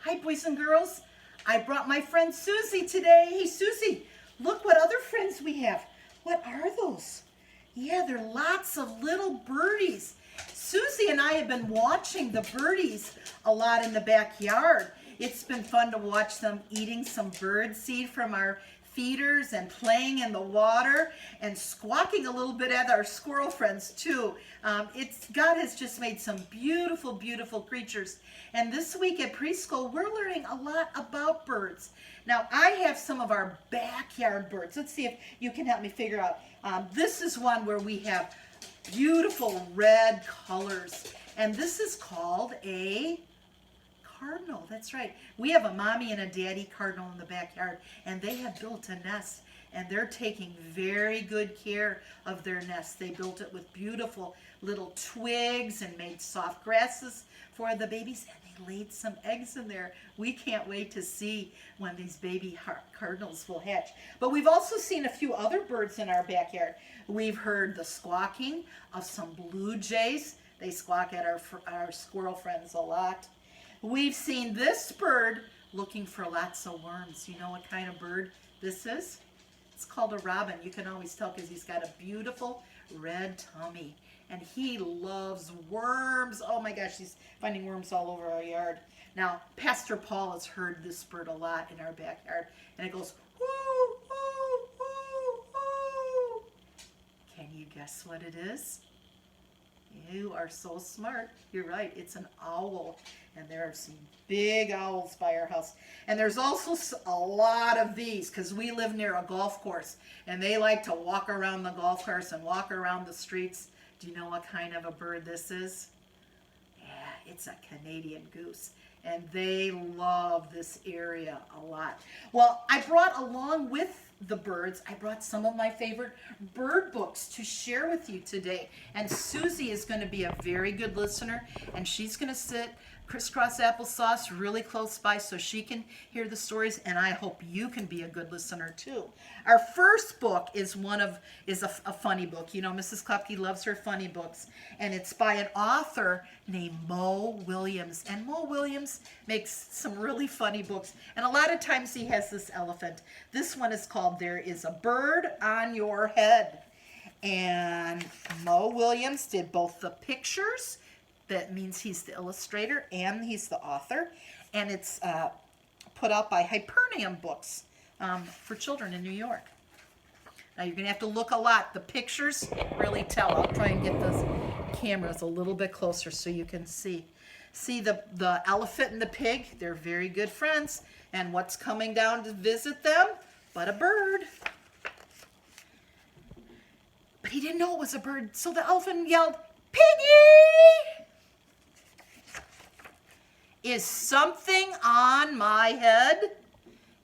Hi, boys and girls. I brought my friend Susie today. Hey, Susie, look what other friends we have. What are those? Yeah, they're lots of little birdies. Susie and I have been watching the birdies a lot in the backyard. It's been fun to watch them eating some bird seed from our feeders and playing in the water and squawking a little bit at our squirrel friends too. God has just made some beautiful, beautiful creatures. And this week at preschool, we're learning a lot about birds. Now, I have some of our backyard birds. Let's see if you can help me figure out. This is one where we have beautiful red colors. And this is called a cardinal. That's right. We have a mommy and a daddy cardinal in the backyard, and they have built a nest, and they're taking very good care of their nest. They built it with beautiful little twigs and made soft grasses for the babies, and they laid some eggs in there. We can't wait to see when these baby cardinals will hatch. But we've also seen a few other birds in our backyard. We've heard the squawking of some blue jays. They squawk at our squirrel friends a lot. We've seen this bird looking for lots of worms. You know what kind of bird this is? It's called a robin. You can always tell because he's got a beautiful red tummy. And he loves worms. Oh my gosh, he's finding worms all over our yard. Now, Pastor Paul has heard this bird a lot in our backyard. And it goes, whoo, whoo, whoo, whoo. Can you guess what it is? You are so smart. You're right. It's an owl. And there are some big owls by our house. And there's also a lot of these because we live near a golf course. And they like to walk around the golf course and walk around the streets. Do you know what kind of a bird this is? Yeah, it's a Canadian goose. And they love this area a lot. Well, I brought along with the birds, I brought some of my favorite bird books to share with you today. And Susie is going to be a very good listener, and she's going to sit crisscross applesauce really close by so she can hear the stories, and I hope you can be a good listener too. Our first book is a funny book. You know, Mrs. Klopke loves her funny books, and it's by an author named Mo Williams. And Mo Williams makes some really funny books, and a lot of times he has this elephant. This one is called There Is a Bird on Your Head. And Mo Williams did both the pictures, that means he's the illustrator, and he's the author. And it's put out by Hyperion Books for children in New York. Now you're going to have to look a lot. The pictures really tell. I'll try and get those cameras a little bit closer so you can see. See the elephant and the pig? They're very good friends. And what's coming down to visit them but a bird? But he didn't know it was a bird, so the elephant yelled, "Piggy! Is something on my head?"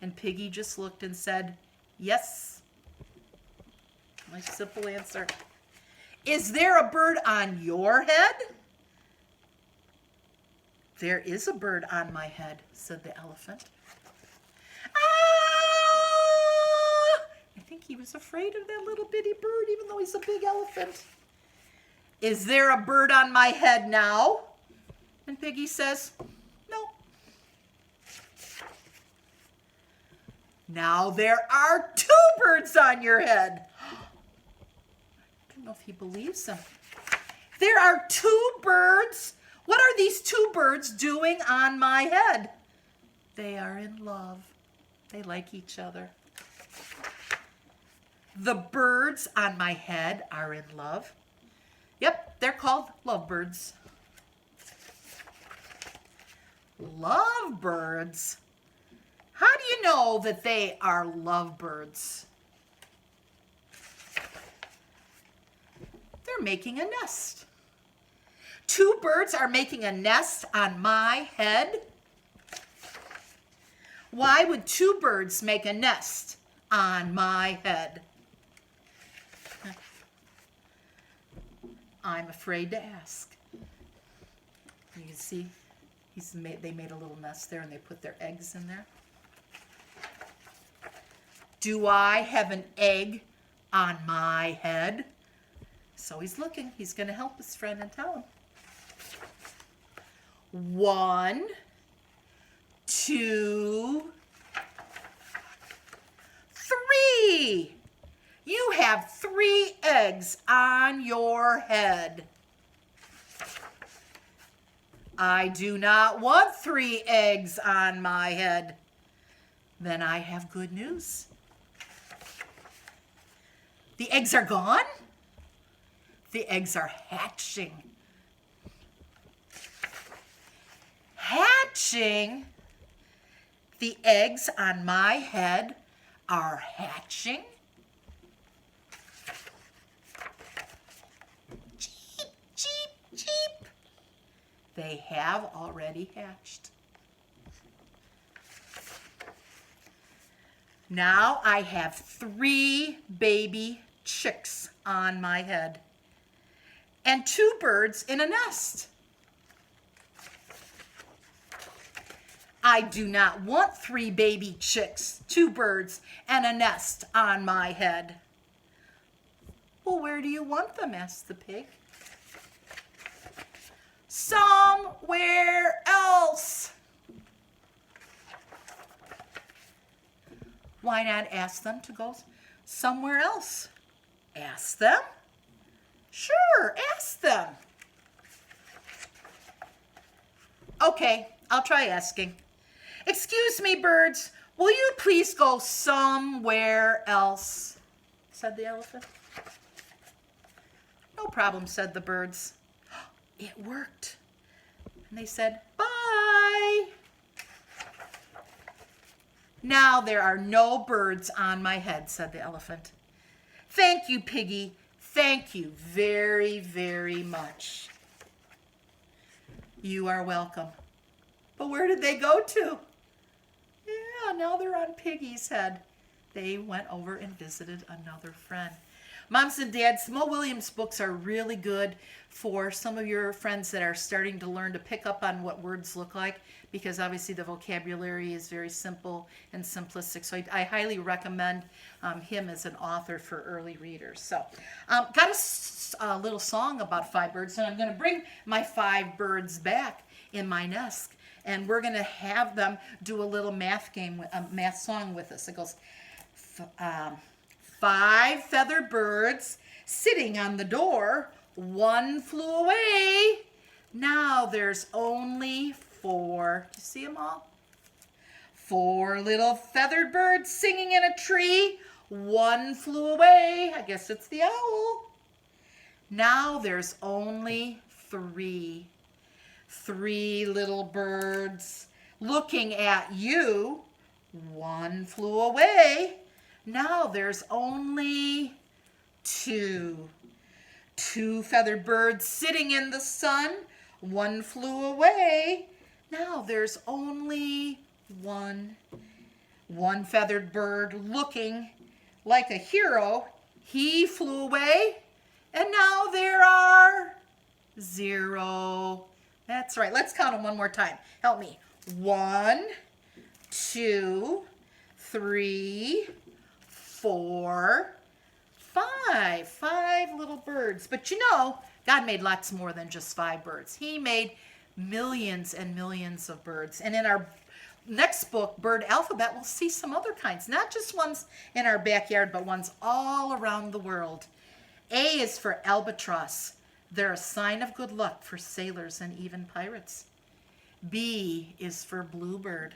And Piggy just looked and said, "Yes." My simple answer. "Is there a bird on your head?" "There is a bird on my head," said the elephant. I think he was afraid of that little bitty bird, even though he's a big elephant. "Is there a bird on my head now?" And Piggy says, "No." "Now there are 2 birds on your head." I don't know if he believes him. "There are 2 birds? What are these 2 birds doing on my head?" "They are in love. They like each other." "The birds on my head are in love?" "Yep, they're called lovebirds." Lovebirds? How do you know that they are lovebirds? They're making a nest. 2 birds are making a nest on my head? Why would 2 birds make a nest on my head? I'm afraid to ask. You can see they made a little nest there and they put their eggs in there. Do I have an egg on my head? So he's looking. He's going to help his friend and tell him. 1, 2, 3. You have 3 eggs on your head. I do not want 3 eggs on my head. Then I have good news. The eggs are gone. The eggs are hatching. Hatching? The eggs on my head are hatching? Cheep, cheep, cheep. They have already hatched. Now I have 3 baby chicks on my head and 2 birds in a nest. I do not want 3 baby chicks, 2 birds, and a nest on my head. Well, where do you want them? Asked the pig. Somewhere else. Why not ask them to go somewhere else? Ask them? Sure, ask them. Okay, I'll try asking. Excuse me, birds, will you please go somewhere else? Said the elephant. No problem, said the birds. It worked. And they said, bye. Now there are no birds on my head, said the elephant. Thank you, Piggy. Thank you very, very much. You are welcome. But where did they go to? Yeah, now they're on Piggy's head. They went over and visited another friend. Moms and dads, Mo Williams books are really good for some of your friends that are starting to learn to pick up on what words look like, because obviously the vocabulary is very simple and simplistic. So I highly recommend him as an author for early readers. So got a little song about 5 birds, and I'm going to bring my 5 birds back in my nest, and we're going to have them do a little math game, a math song with us. It goes, 5 feathered birds sitting on the door. 1 flew away. Now there's only 4. Do you see them all? 4 little feathered birds singing in a tree. 1 flew away. I guess it's the owl. Now there's only 3. 3 little birds looking at you. 1 flew away. Now there's only 2. 2 feathered birds sitting in the sun. 1 flew away. Now there's only 1. 1 feathered bird looking like a hero. He flew away. And now there are 0. That's right. Let's count them one more time. Help me. 1, 2, 3, 4, 5. 5 little birds. But you know, God made lots more than just 5 birds. He made millions and millions of birds. And in our next book, Bird Alphabet, we'll see some other kinds. Not just ones in our backyard, but ones all around the world. A is for albatross. They're a sign of good luck for sailors and even pirates. B is for bluebird,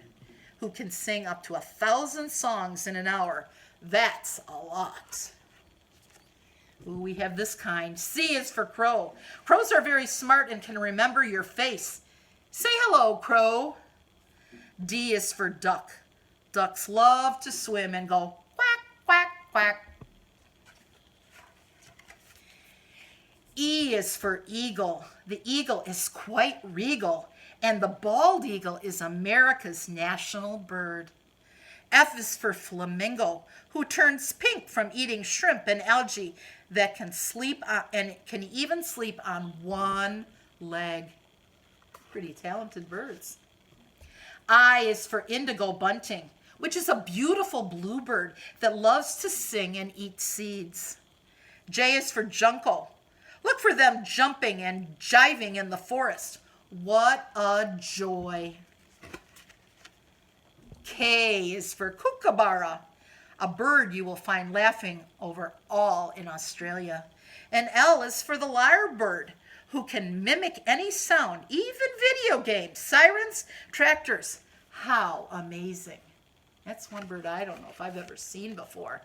who can sing up to 1,000 songs in an hour. That's a lot. Ooh, we have this kind. C is for crow. Crows are very smart and can remember your face. Say hello, crow. D is for duck. Ducks love to swim and go quack, quack, quack. E is for eagle. The eagle is quite regal, and the bald eagle is America's national bird. F is for flamingo, who turns pink from eating shrimp and algae that can sleep on, and can even sleep on 1 leg. Pretty talented birds. I is for indigo bunting, which is a beautiful bluebird that loves to sing and eat seeds. J is for junco. Look for them jumping and jiving in the forest. What a joy. K is for kookaburra, a bird you will find laughing over all in Australia. And L is for the lyrebird, who can mimic any sound, even video games, sirens, tractors. How amazing. That's one bird I don't know if I've ever seen before.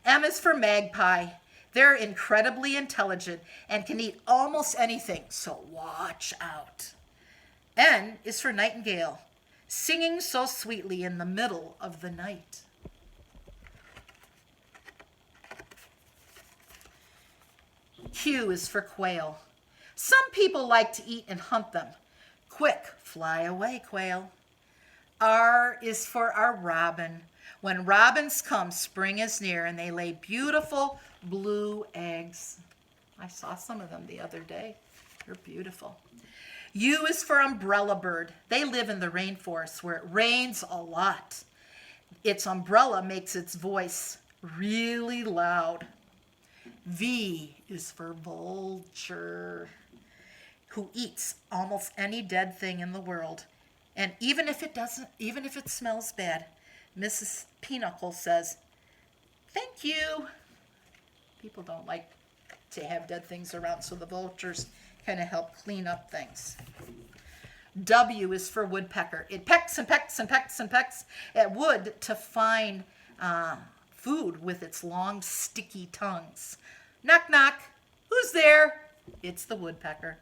M is for magpie. They're incredibly intelligent and can eat almost anything, so watch out. N is for nightingale, singing so sweetly in the middle of the night. Q is for quail. Some people like to eat and hunt them. Quick, fly away, quail. R is for our robin. When robins come, spring is near, and they lay beautiful blue eggs. I saw some of them the other day. They're beautiful. U is for umbrella bird. They live in the rainforest where it rains a lot. Its umbrella makes its voice really loud. V is for vulture, who eats almost any dead thing in the world. And even if it smells bad, Mrs. Pinochle says, "Thank you." People don't like to have dead things around, so the vultures kind of help clean up things. W is for woodpecker. It pecks and pecks and pecks and pecks at wood to find food with its long, sticky tongues. Knock, knock. Who's there? It's the woodpecker.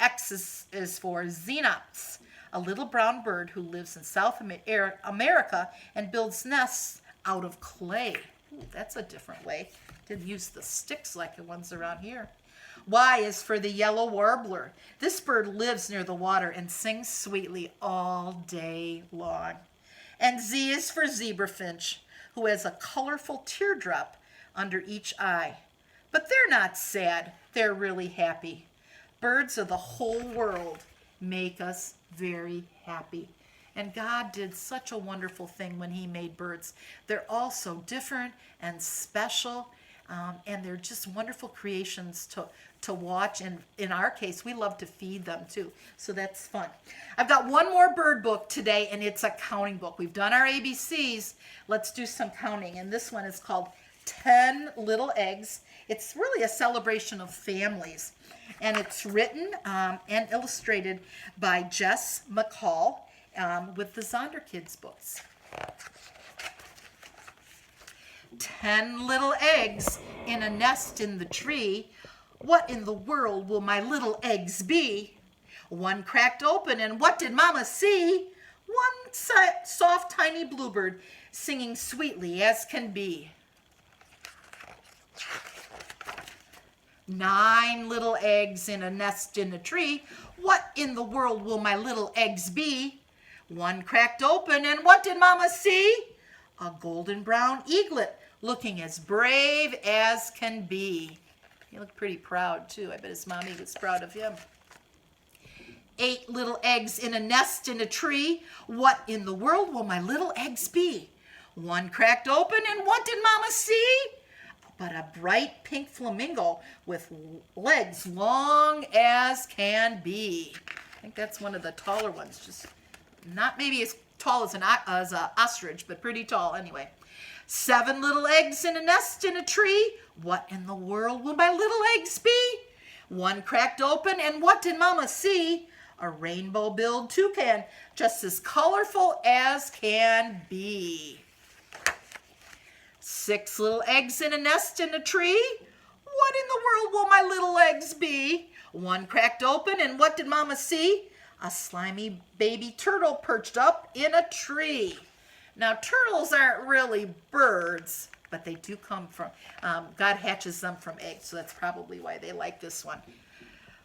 X is for xenops, a little brown bird who lives in South America and builds nests out of clay. Ooh, that's a different way. Didn't use the sticks like the ones around here. Y is for the yellow warbler. This bird lives near the water and sings sweetly all day long. And Z is for zebrafinch, who has a colorful teardrop under each eye. But they're not sad. They're really happy. Birds of the whole world make us very happy. And God did such a wonderful thing when he made birds. They're all so different and special, and they're just wonderful creations to watch. And in our case, we love to feed them too. So that's fun. I've got one more bird book today, and it's a counting book. We've done our ABCs. Let's do some counting. And this one is called 10 Little Eggs. It's really a celebration of families. And it's written and illustrated by Jess McCall with the Zonder Kids books. 10 little eggs in a nest in the tree. What in the world will my little eggs be? One cracked open, and what did Mama see? One soft, tiny bluebird singing sweetly as can be. 9 little eggs in a nest in a tree. What in the world will my little eggs be? One cracked open, and what did Mama see? A golden brown eaglet looking as brave as can be. He looked pretty proud too. I bet his mommy was proud of him. 8 little eggs in a nest in a tree. What in the world will my little eggs be? One cracked open, and what did Mama see? But a bright pink flamingo with legs long as can be. I think that's one of the taller ones. Just not maybe as tall as an ostrich, but pretty tall anyway. 7 little eggs in a nest in a tree. What in the world will my little eggs be? One cracked open, and what did Mama see? A rainbow-billed toucan, just as colorful as can be. 6 little eggs in a nest in a tree. What in the world will my little eggs be? One cracked open, and what did Mama see? A slimy baby turtle perched up in a tree. Now, turtles aren't really birds, but they do come from, God hatches them from eggs, so that's probably why they like this one.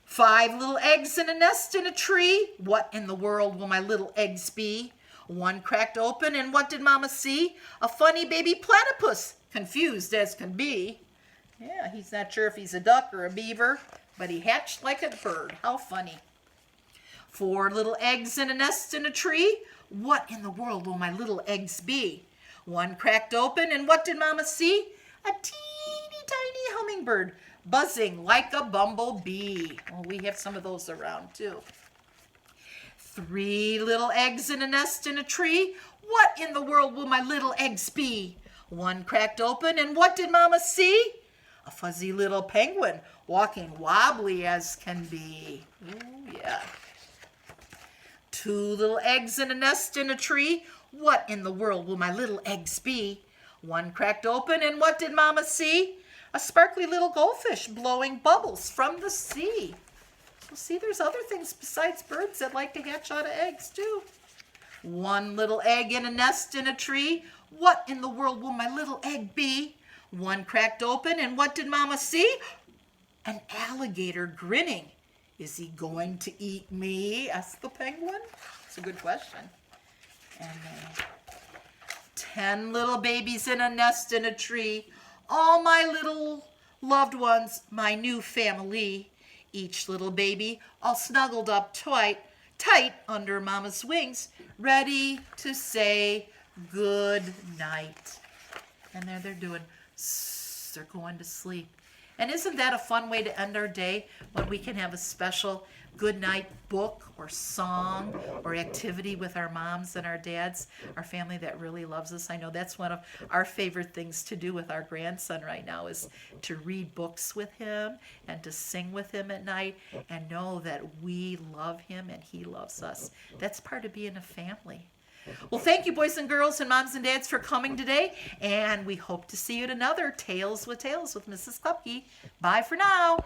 5 little eggs in a nest in a tree. What in the world will my little eggs be? One cracked open, and what did Mama see? A funny baby platypus, confused as can be. Yeah, he's not sure if he's a duck or a beaver, but he hatched like a bird. How funny. 4 little eggs in a nest in a tree. What in the world will my little eggs be? One cracked open, and what did Mama see? A teeny tiny hummingbird, buzzing like a bumblebee. Well, we have some of those around too. 3 little eggs in a nest in a tree. What in the world will my little eggs be? One cracked open, and what did Mama see? A fuzzy little penguin walking wobbly as can be. Ooh, yeah. 2 little eggs in a nest in a tree. What in the world will my little eggs be? One cracked open, and what did Mama see? A sparkly little goldfish blowing bubbles from the sea. Well, see, there's other things besides birds that like to hatch out of eggs, too. 1 little egg in a nest in a tree. What in the world will my little egg be? One cracked open, and what did Mama see? An alligator grinning. Is he going to eat me? Asked the penguin. It's a good question. And 10 little babies in a nest in a tree. All my little loved ones, my new family. Each little baby all snuggled up tight under Mama's wings, ready to say good night. And there they're doing, they're going to sleep. And isn't that a fun way to end our day, when we can have a special good night book or song or activity with our moms and our dads, our family that really loves us? I know that's one of our favorite things to do with our grandson right now, is to read books with him and to sing with him at night and know that we love him and he loves us. That's part of being a family. Well, thank you, boys and girls and moms and dads, for coming today, and we hope to see you at another Tales with Tales with Mrs. Klopke. Bye for now.